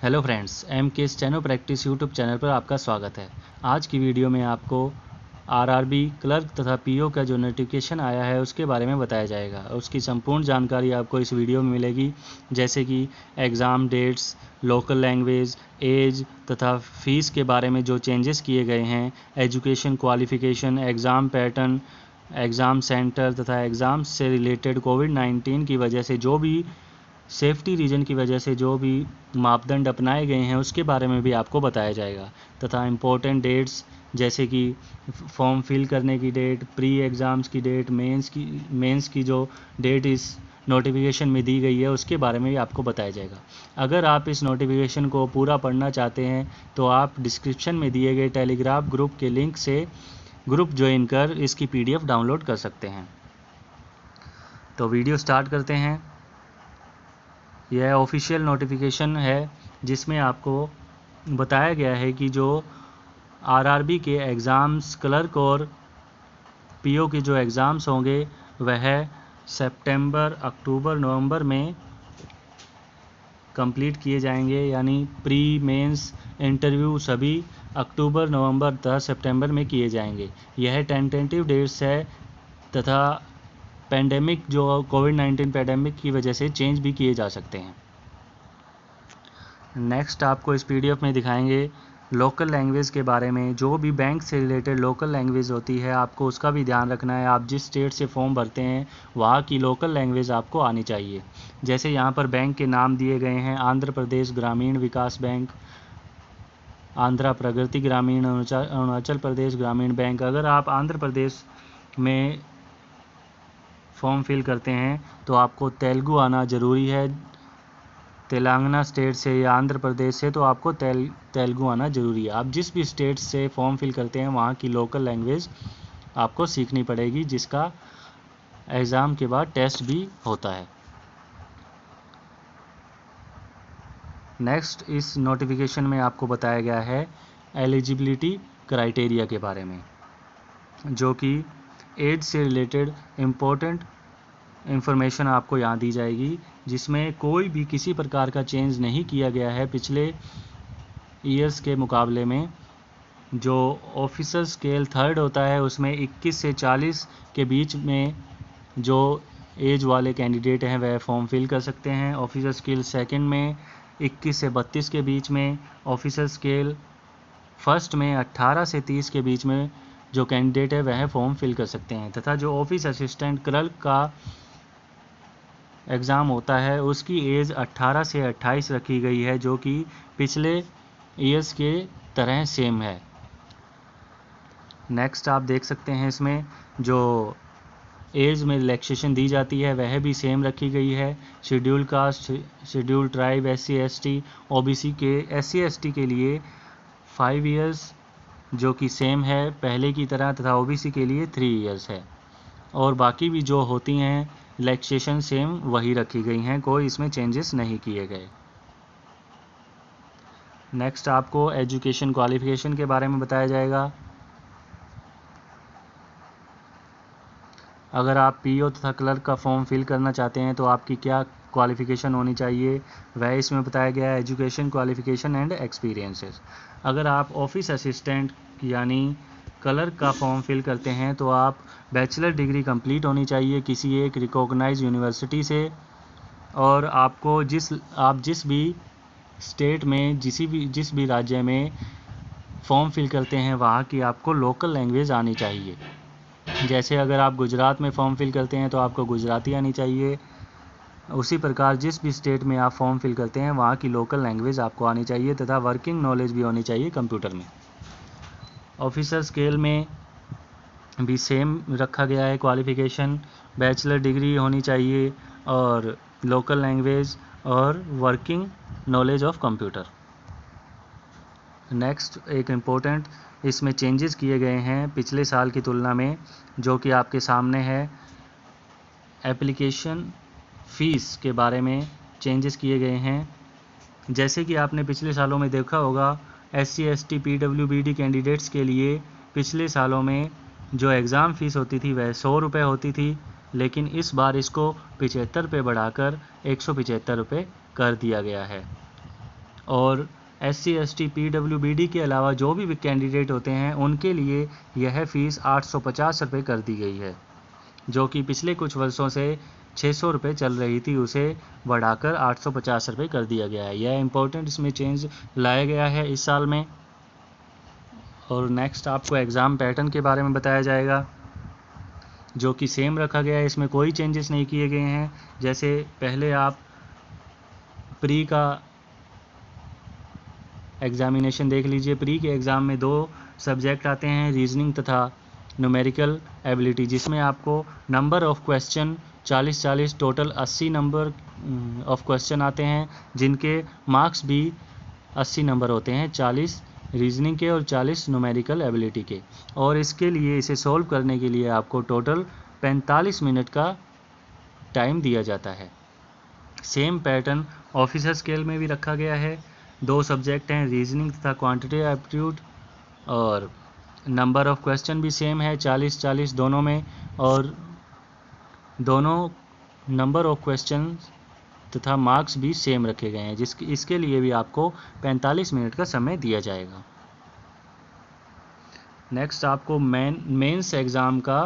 Hello friends, M के steno practice YouTube channel पर आपका स्वागत है। आज की वीडियो में आपको आरआरबी क्लर्क तथा पीओ का जो नोटिफिकेशन आया है उसके बारे में बताया जाएगा। उसकी संपूर्ण जानकारी आपको इस वीडियो में मिलेगी, जैसे कि exam dates, local language, age तथा फीस के बारे में जो चेंजेस किए गए हैं, education qualification, exam pattern, exam centre तथा एग्ज़ाम से रिलेटेड कोविड-19 की वजह से जो भी सेफ्टी रीजन की वजह से जो भी मापदंड अपनाए गए हैं उसके बारे में भी आपको बताया जाएगा, तथा इम्पोर्टेंट डेट्स जैसे कि फॉर्म फिल करने की डेट, प्री एग्ज़ाम्स की डेट, मेंस की जो डेट इस नोटिफिकेशन में दी गई है उसके बारे में भी आपको बताया जाएगा। अगर आप इस नोटिफिकेशन को पूरा पढ़ना चाहते हैं तो आप डिस्क्रिप्शन में दिए गए टेलीग्राम ग्रुप के लिंक से ग्रुप ज्वाइन कर इसकी PDF डाउनलोड कर सकते हैं। तो वीडियो स्टार्ट करते हैं। यह ऑफिशियल नोटिफिकेशन है जिसमें आपको बताया गया है कि जो आरआरबी के एग्ज़ाम्स, क्लर्क और पीओ के जो एग्ज़ाम्स होंगे वह सितंबर, अक्टूबर, नवंबर में कंप्लीट किए जाएंगे, यानी प्री मेंस इंटरव्यू सभी अक्टूबर, नवंबर तथा सितंबर में किए जाएंगे। यह टेंटेटिव डेट्स है तथा पेंडेमिक जो कोविड-19 पेंडेमिक की वजह से चेंज भी किए जा सकते हैं। नेक्स्ट आपको इस PDF में दिखाएंगे लोकल लैंग्वेज के बारे में। जो भी बैंक से रिलेटेड लोकल लैंग्वेज होती है आपको उसका भी ध्यान रखना है। आप जिस स्टेट से फॉर्म भरते हैं वहाँ की लोकल लैंग्वेज आपको आनी चाहिए। जैसे यहाँ पर बैंक के नाम दिए गए हैं: आंध्र प्रदेश ग्रामीण विकास बैंक, आंध्रा प्रगति ग्रामीण, अरुणाचल प्रदेश ग्रामीण बैंक। अगर आप आंध्र प्रदेश में फॉर्म फिल करते हैं तो आपको तेलुगु आना ज़रूरी है। तेलंगाना स्टेट से या आंध्र प्रदेश से तो आपको तेलुगु आना ज़रूरी है। आप जिस भी स्टेट से फॉर्म फिल करते हैं वहाँ की लोकल लैंग्वेज आपको सीखनी पड़ेगी, जिसका एग्ज़ाम के बाद टेस्ट भी होता है। नेक्स्ट इस नोटिफिकेशन में आपको बताया गया है एलिजिबिलिटी क्राइटेरिया के बारे में, जो कि एज से रिलेटेड इम्पोर्टेंट इंफॉर्मेशन आपको यहाँ दी जाएगी, जिसमें कोई भी किसी प्रकार का चेंज नहीं किया गया है पिछले ईयर्स के मुकाबले में। जो ऑफिसर स्केल 3rd होता है उसमें 21 से 40 के बीच में जो एज वाले कैंडिडेट हैं वह फॉर्म फिल कर सकते हैं। ऑफिसर स्केल 2nd में 21 से 32 के बीच में, ऑफिसर स्केल 1st में 18 से 30 के बीच में जो कैंडिडेट है वह फॉर्म फिल कर सकते हैं। तथा जो ऑफिस असिस्टेंट क्लर्क का एग्ज़ाम होता है उसकी एज 18 से 28 रखी गई है, जो कि पिछले ईयर्स के तरह सेम है। नेक्स्ट आप देख सकते हैं इसमें जो एज में रिलैक्सेशन दी जाती है वह भी सेम रखी गई है। Schedule caste, schedule tribe, SC ST, OBC के SC ST के लिए 5 इयर्स जो कि सेम है पहले की तरह, तथा OBC के लिए 3 इयर्स है। और बाकी भी जो होती हैं रिलैक्सेशन सेम वही रखी गई हैं, कोई इसमें चेंजेस नहीं किए गए। नेक्स्ट आपको एजुकेशन क्वालिफ़िकेशन के बारे में बताया जाएगा। अगर आप पीओ तथा क्लर्क का फॉर्म फिल करना चाहते हैं तो आपकी क्या क्वालिफ़िकेशन होनी चाहिए वह इसमें बताया गया है: एजुकेशन क्वालिफ़िकेशन एंड एक्सपीरियंसेस। अगर आप ऑफिस असिस्टेंट यानी क्लर्क का फॉर्म फिल करते हैं तो आप बैचलर डिग्री कंप्लीट होनी चाहिए किसी एक रिकॉग्नाइज्ड यूनिवर्सिटी से, और आपको जिस भी स्टेट में जिस भी राज्य में फॉर्म फिल करते हैं वहाँ की आपको लोकल लैंग्वेज आनी चाहिए। जैसे अगर आप गुजरात में फॉर्म फिल करते हैं तो आपको गुजराती आनी चाहिए। उसी प्रकार जिस भी स्टेट में आप फॉर्म फिल करते हैं वहाँ की लोकल लैंग्वेज आपको आनी चाहिए, तथा वर्किंग नॉलेज भी होनी चाहिए कंप्यूटर में। ऑफिसर स्केल में भी सेम रखा गया है क्वालिफ़िकेशन, बैचलर डिग्री होनी चाहिए और लोकल लैंग्वेज और working knowledge of computer. Next एक इम्पोर्टेंट इसमें चेंजेस किए गए हैं पिछले साल की तुलना में, जो कि आपके सामने है। एप्लीकेशन फ़ीस के बारे में चेंजेस किए गए हैं। जैसे कि आपने पिछले सालों में देखा होगा, SC ST PWBD कैंडिडेट्स के लिए पिछले सालों में जो एग्ज़ाम फ़ीस होती थी वह 100 रुपये होती थी, लेकिन इस बार इसको 75 रुपये बढ़ाकर 175 रुपये कर दिया गया है। और SC ST PWBD के अलावा जो भी कैंडिडेट होते हैं उनके लिए यह फ़ीस 850 रुपये कर दी गई है, जो कि पिछले कुछ वर्षों से 600 रुपये चल रही थी, उसे बढ़ाकर 850 रुपये कर दिया गया है। यह इम्पोर्टेंट इसमें चेंज लाया गया है इस साल में। और नेक्स्ट आपको एग्ज़ाम पैटर्न के बारे में बताया जाएगा, जो कि सेम रखा गया है, इसमें कोई चेंजेस नहीं किए गए हैं। जैसे पहले आप प्री का एग्ज़ामिनेशन देख लीजिए। प्री के एग्ज़ाम में 2 सब्जेक्ट आते हैं, रीजनिंग तथा न्यूमेरिकल एबिलिटी, जिसमें आपको number of question 40-40 total 80 number of question आते हैं, जिनके मार्क्स भी 80 नंबर होते हैं, 40 रीजनिंग के और 40 न्यूमेरिकल एबिलिटी के। और इसके लिए, इसे सॉल्व करने के लिए आपको टोटल 45 मिनट का टाइम दिया जाता है। सेम पैटर्न ऑफिसर स्केल में भी रखा गया है। 2 सब्जेक्ट हैं, रीजनिंग तथा क्वांटिटेटिव एप्टीट्यूड, और नंबर ऑफ़ क्वेश्चन भी सेम है 40-40 दोनों में, और दोनों नंबर ऑफ़ क्वेश्चन तथा मार्क्स भी सेम रखे गए हैं, इसके लिए भी आपको 45 मिनट का समय दिया जाएगा। नेक्स्ट आपको मेंस एग्ज़ाम का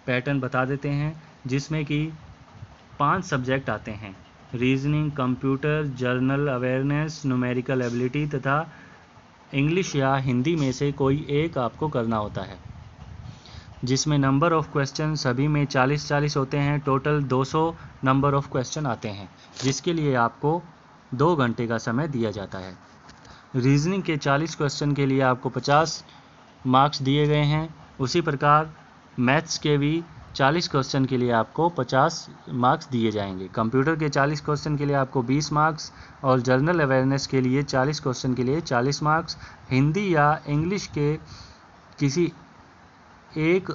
पैटर्न बता देते हैं, जिसमें कि 5 सब्जेक्ट आते हैं, reasoning, computer, journal awareness, numerical ability तथा इंग्लिश या हिंदी में से कोई एक आपको करना होता है, जिसमें नंबर ऑफ़ क्वेश्चन सभी में 40-40 होते हैं। टोटल 200 नंबर ऑफ़ क्वेश्चन आते हैं, जिसके लिए आपको 2 घंटे का समय दिया जाता है। रीजनिंग के 40 क्वेश्चन के लिए आपको 50 मार्क्स दिए गए हैं। उसी प्रकार मैथ्स के भी 40 क्वेश्चन के लिए आपको 50 मार्क्स दिए जाएंगे। कंप्यूटर के 40 क्वेश्चन के लिए आपको 20 मार्क्स, और जर्नल अवेयरनेस के लिए 40 क्वेश्चन के लिए 40 मार्क्स। हिंदी या इंग्लिश के किसी एक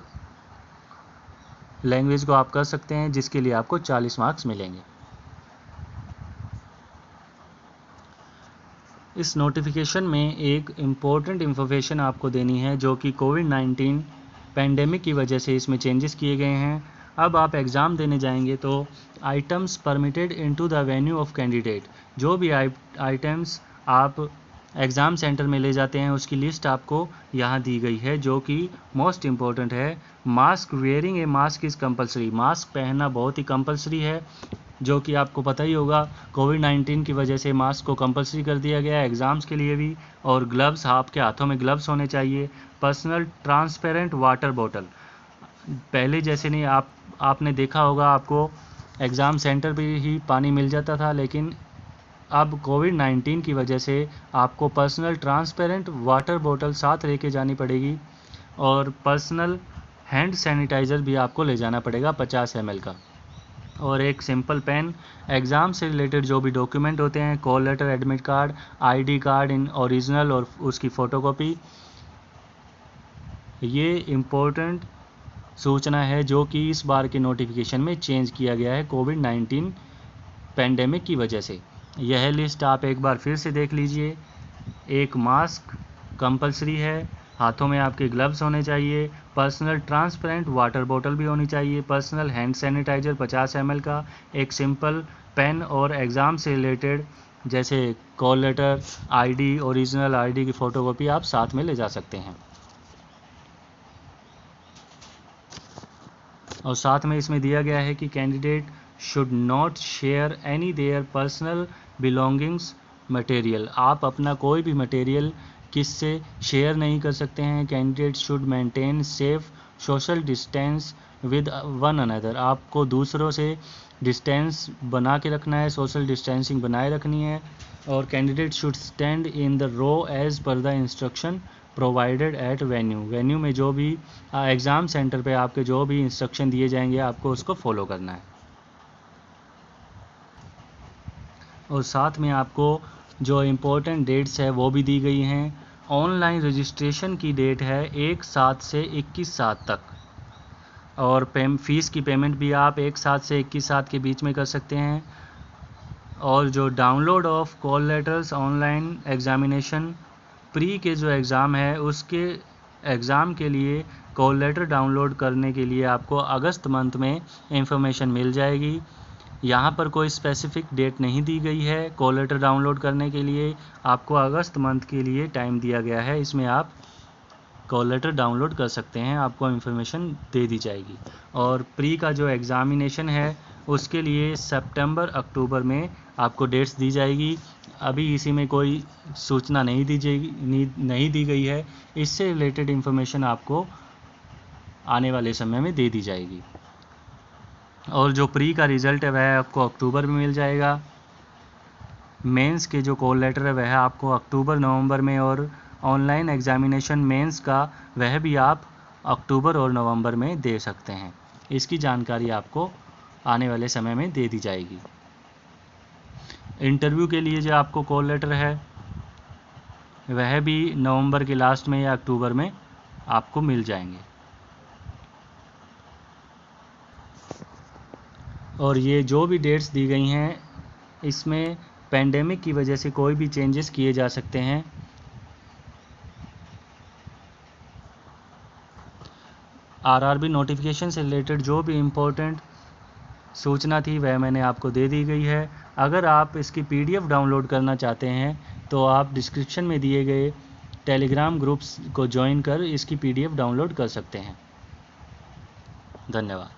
लैंग्वेज को आप कर सकते हैं, जिसके लिए आपको 40 मार्क्स मिलेंगे। इस नोटिफिकेशन में एक इम्पोर्टेंट इन्फॉर्मेशन आपको देनी है, जो कि कोविड-19 पैंडेमिक की वजह से इसमें चेंजेस किए गए हैं। अब आप एग्ज़ाम देने जाएंगे तो items permitted into the venue of candidate, जो भी आइटम्स आप एग्ज़ाम सेंटर में ले जाते हैं उसकी लिस्ट आपको यहाँ दी गई है, जो कि मोस्ट इम्पॉर्टेंट है। Mask wearing A mask is compulsory, mask पहनना बहुत ही कंपलसरी है, जो कि आपको पता ही होगा कोविड-19 की वजह से मास्क को कंपलसरी कर दिया गया है एग्ज़ाम्स के लिए भी। और ग्लव्स, आपके हाथों में ग्लव्स होने चाहिए। पर्सनल ट्रांसपेरेंट वाटर बॉटल, पहले जैसे नहीं, आपने देखा होगा आपको एग्ज़ाम सेंटर पे ही पानी मिल जाता था, लेकिन अब कोविड-19 की वजह से आपको पर्सनल ट्रांसपेरेंट वाटर बॉटल साथ लेके जानी पड़ेगी, और पर्सनल हैंड सैनिटाइज़र भी आपको ले जाना पड़ेगा 50 ml का, और एक सिंपल पेन। एग्ज़ाम से रिलेटेड जो भी डॉक्यूमेंट होते हैं, call letter, admit card, ID card in original और उसकी फ़ोटोकॉपी, ये इम्पोर्टेंट सूचना है जो कि इस बार के नोटिफिकेशन में चेंज किया गया है कोविड-19 पैंडेमिक की वजह से। यह लिस्ट आप एक बार फिर से देख लीजिए। एक मास्क कंपलसरी है, हाथों में आपके ग्लव्स होने चाहिए, पर्सनल ट्रांसपेरेंट वाटर बोतल भी होनी चाहिए, पर्सनल हैंड सैनिटाइज़र 50 ml का, एक सिंपल पेन, और एग्ज़ाम से रिलेटेड जैसे call letter, ID, original ID की फ़ोटोकॉपी आप साथ में ले जा सकते हैं। और साथ में इसमें दिया गया है कि candidate should not share any their personal belongings material, आप अपना कोई भी मटेरियल किससे शेयर नहीं कर सकते हैं। Candidate should maintain safe social distance with one another, आपको दूसरों से डिस्टेंस बना के रखना है, सोशल डिस्टेंसिंग बनाए रखनी है। और candidate should stand in the row as per the instruction provided at venue में जो भी एग्ज़ाम सेंटर पे आपके जो भी इंस्ट्रक्शन दिए जाएंगे आपको उसको फॉलो करना है। और साथ में आपको जो इम्पोर्टेंट डेट्स है वो भी दी गई हैं। ऑनलाइन रजिस्ट्रेशन की डेट है 1/7 से 21/7 तक, और फ़ीस की पेमेंट भी आप 1/7 से 21/7 के बीच में कर सकते हैं। और जो download of call letters online examination pre के जो एग्ज़ाम है उसके एग्ज़ाम के लिए कॉल लेटर डाउनलोड करने के लिए आपको अगस्त मंथ में इंफॉर्मेशन मिल जाएगी। यहाँ पर कोई स्पेसिफिक डेट नहीं दी गई है कॉल लेटर डाउनलोड करने के लिए। आपको अगस्त मंथ के लिए टाइम दिया गया है, इसमें आप कॉल लेटर डाउनलोड कर सकते हैं, आपको इन्फॉर्मेशन दे दी जाएगी। और प्री का जो एग्ज़ामिनेशन है उसके लिए सितंबर अक्टूबर में आपको डेट्स दी जाएगी। अभी इसी में कोई सूचना नहीं दी गई है, इससे रिलेटेड इन्फॉर्मेशन आपको आने वाले समय में दे दी जाएगी। और जो प्री का रिज़ल्ट है वह आपको अक्टूबर में मिल जाएगा। मेंस के जो कॉल लेटर है वह आपको अक्टूबर नवंबर में, और ऑनलाइन एग्ज़ामिनेशन मेंस का वह भी आप अक्टूबर और नवंबर में दे सकते हैं। इसकी जानकारी आपको आने वाले समय में दे दी जाएगी। इंटरव्यू के लिए जो आपको कॉल लेटर है वह भी नवंबर के लास्ट में या अक्टूबर में आपको मिल जाएंगे। और ये जो भी डेट्स दी गई हैं इसमें पेंडेमिक की वजह से कोई भी चेंजेस किए जा सकते हैं। आरआरबी नोटिफिकेशन से रिलेटेड जो भी इम्पोर्टेंट सूचना थी वह मैंने आपको दे दी गई है। अगर आप इसकी पीडीएफ डाउनलोड करना चाहते हैं तो आप डिस्क्रिप्शन में दिए गए टेलीग्राम ग्रुप्स को ज्वाइन कर इसकी पीडीएफ डाउनलोड कर सकते हैं। धन्यवाद।